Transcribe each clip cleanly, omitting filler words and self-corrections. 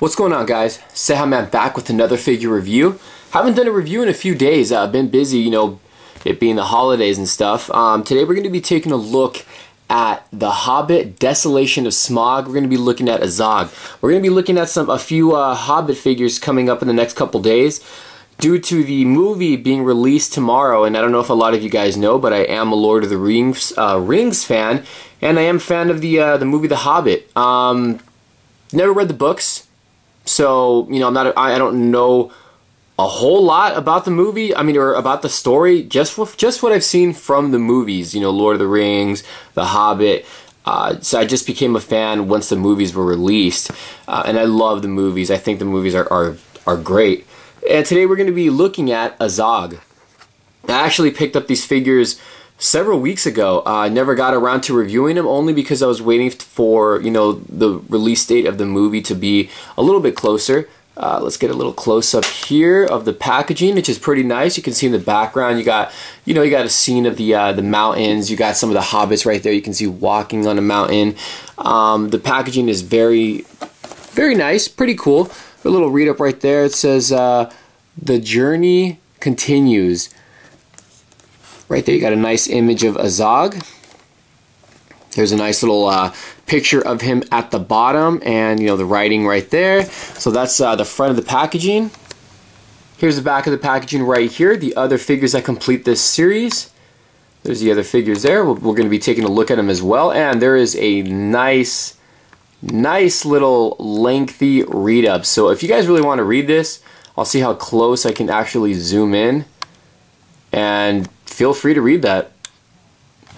What's going on, guys? cejaman back with another figure review. Haven't done a review in a few days. I've been busy, it being the holidays and stuff. Today we're going to be taking a look at the Hobbit Desolation of Smaug. We're going to be looking at AZOG. We're going to be looking at a few Hobbit figures coming up in the next couple days. Due to the movie being released tomorrow, and I don't know if a lot of you guys know, but I am a Lord of the Rings fan, and I am a fan of the movie The Hobbit. Never read the books, so I don't know a whole lot about the movie. Or about the story. Just what I've seen from the movies. Lord of the Rings, The Hobbit. So I just became a fan once the movies were released, and I love the movies. I think the movies are great. And today we're going to be looking at AZOG. I actually picked up these figures several weeks ago. I never got around to reviewing them, only because I was waiting for the release date of the movie to be a little bit closer. Let's get a little close up here of the packaging, which is pretty nice. You can see in the background you got a scene of the mountains. You got some of the hobbits right there. You can see walking on a mountain. The packaging is very nice, pretty cool. A little read up right there. It says the journey continues. Right there you got a nice image of AZOG. There's a nice little picture of him at the bottom, and the writing right there. So that's the front of the packaging. Here's the back of the packaging right here. The other figures that complete this series. There's the other figures there. We're going to be taking a look at them as well, and there is a nice little lengthy read up. So if you guys really want to read this, I'll see how close I can actually zoom in, and feel free to read that.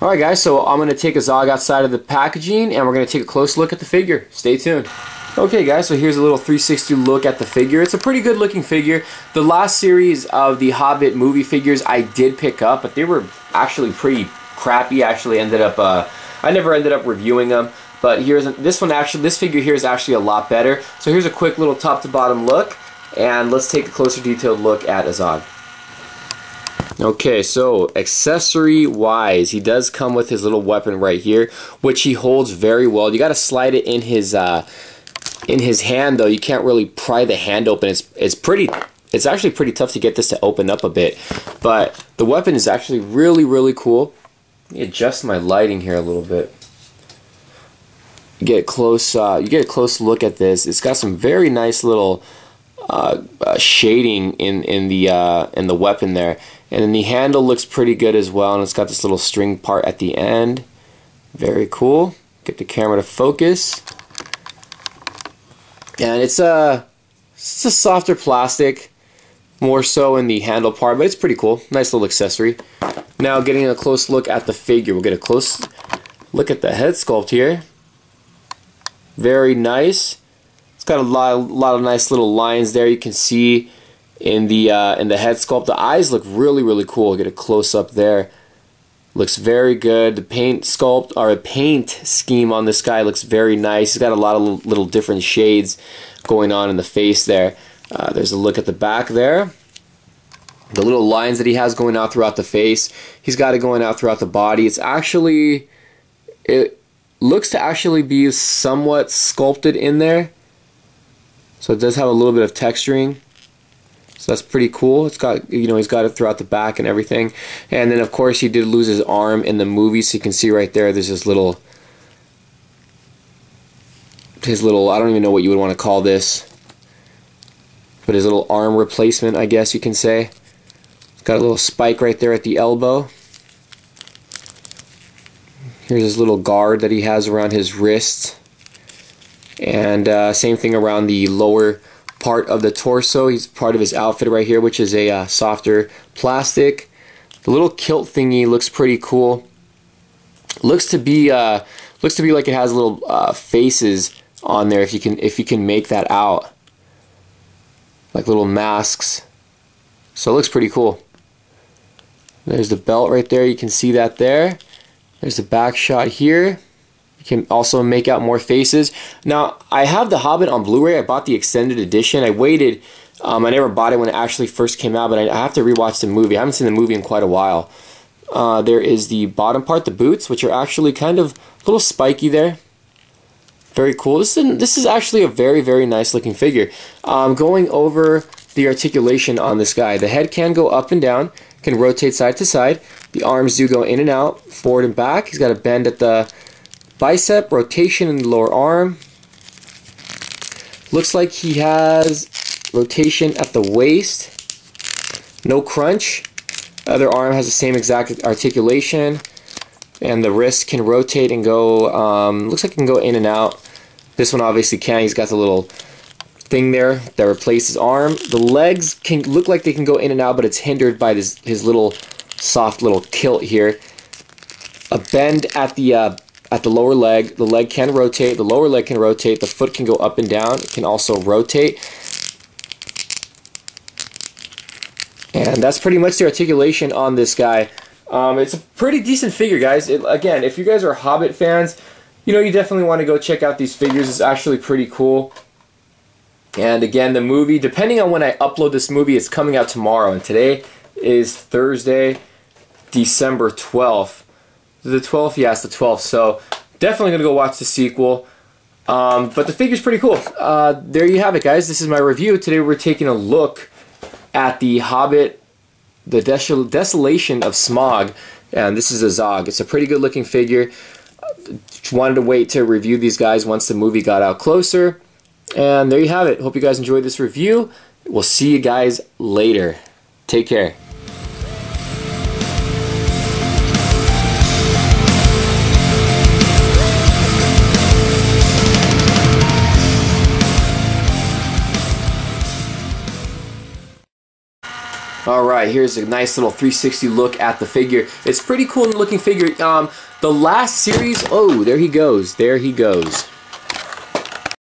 Alright guys, so I'm going to take AZOG outside of the packaging, and we're going to take a close look at the figure. Stay tuned. Okay guys, so here's a little 360 look at the figure. It's a pretty good looking figure. The last series of the Hobbit movie figures I did pick up, but they were actually pretty crappy. I never ended up reviewing them. But this figure here is actually a lot better. So here's a quick little top to bottom look, and let's take a closer detailed look at AZOG. Okay, so accessory wise, he does come with his little weapon right here, which he holds very well. You got to slide it in his hand though. You can't really pry the hand open. It's actually pretty tough to get this to open up a bit. But the weapon is actually really cool. Let me adjust my lighting here a little bit. You get a close look at this. It's got some very nice little shading in the weapon there, and then the handle looks pretty good as well, and it's got this little string part at the end. Very cool. Get the camera to focus, and it's a softer plastic, more so in the handle part, but it's pretty cool. Nice little accessory. Now getting a close look at the figure, we'll get a close look at the head sculpt here. Very nice. It's got a lot of nice little lines there. You can see in the head sculpt. The eyes look really cool. Get a close up there. Looks very good. The paint sculpt, or a paint scheme on this guy, looks very nice. He's got a lot of little different shades going on in the face there. There's a look at the back there. The little lines that he has going out throughout the face. He's got it going out throughout the body. It looks to actually be somewhat sculpted in there, so it does have a little bit of texturing, so that's pretty cool. It's got, he's got it throughout the back and everything. And then of course he did lose his arm in the movie, so you can see right there there's his little, I don't even know what you would want to call this, but his little arm replacement, I guess you can say. It's got a little spike right there at the elbow. Here's his little guard that he has around his wrist, and same thing around the lower part of the torso. He's part of his outfit right here, which is a softer plastic. The little kilt thingy looks pretty cool. Looks to be like it has little faces on there, if you can make that out, like little masks. So it looks pretty cool. There's the belt right there. You can see that there. There's the back shot here. You can also make out more faces. Now, I have The Hobbit on Blu-ray. I bought the extended edition. I waited. I never bought it when it actually first came out, but I have to rewatch the movie. I haven't seen the movie in quite a while. There is the bottom part, the boots, which are actually kind of a little spiky there. Very cool. This is actually a very, very nice looking figure. Going over the articulation on this guy. The head can go up and down, can rotate side to side. The arms do go in and out, forward and back. He's got a bend at the bicep, rotation in the lower arm. Looks like he has rotation at the waist. No crunch. Other arm has the same exact articulation. And the wrist can rotate and go, looks like it can go in and out. This one obviously can. He's got the little thing there that replaces his arm. The legs can look like they can go in and out, but it's hindered by his little soft little kilt here. A bend at the lower leg. The leg can rotate. The lower leg can rotate. The foot can go up and down. It can also rotate. And that's pretty much the articulation on this guy. It's a pretty decent figure, guys. Again, if you guys are Hobbit fans, you know, you definitely want to go check out these figures. It's actually pretty cool. And again, the movie, depending on when I upload this movie, it's coming out tomorrow. And today is Thursday, December 12th. The 12th? Yeah, it's the 12th. So definitely going to go watch the sequel. But the figure's pretty cool. There you have it, guys. This is my review. Today we're taking a look at the Hobbit The Desolation of Smaug, and this is a AZOG. It's a pretty good looking figure. Just wanted to wait to review these guys once the movie got out closer. And there you have it. Hope you guys enjoyed this review. We'll see you guys later. Take care. Alright, here's a nice little 360 look at the figure. It's pretty cool looking figure. The last series, oh, there he goes. There he goes.